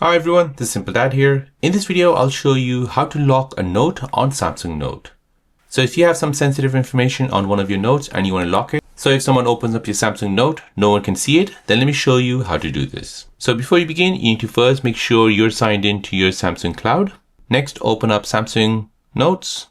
Hi everyone, this is Simple Dad here. In this video, I'll show you how to lock a note on Samsung Note. So if you have some sensitive information on one of your notes and you want to lock it, so if someone opens up your Samsung Note, no one can see it, then let me show you how to do this. So before you begin, you need to first make sure you're signed in to your Samsung Cloud. Next, open up Samsung Notes.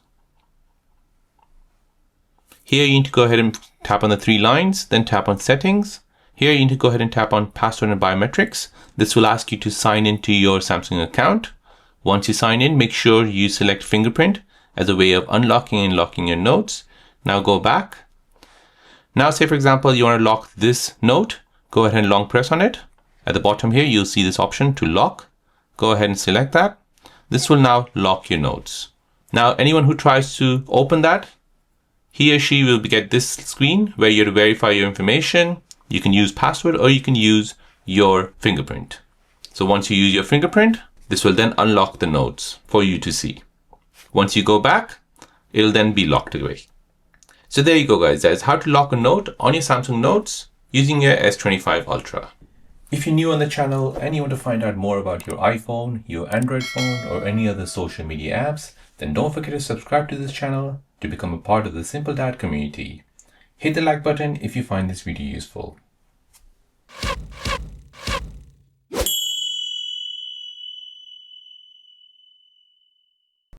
Here you need to go ahead and tap on the three lines, then tap on Settings. Here you need to go ahead and tap on Password and Biometrics. This will ask you to sign into your Samsung account. Once you sign in, make sure you select Fingerprint as a way of unlocking and locking your notes. Now go back. Now say for example, you want to lock this note. Go ahead and long press on it. At the bottom here, you'll see this option to lock. Go ahead and select that. This will now lock your notes. Now anyone who tries to open that, he or she will get this screen where you have to verify your information. You can use password or you can use your fingerprint. So once you use your fingerprint, this will then unlock the notes for you to see. Once you go back, it'll then be locked away. So there you go guys, that's how to lock a note on your Samsung Notes using your S25 Ultra. If you're new on the channel and you want to find out more about your iPhone, your Android phone or any other social media apps, then don't forget to subscribe to this channel to become a part of the Simple Dad community. Hit the like button if you find this video useful.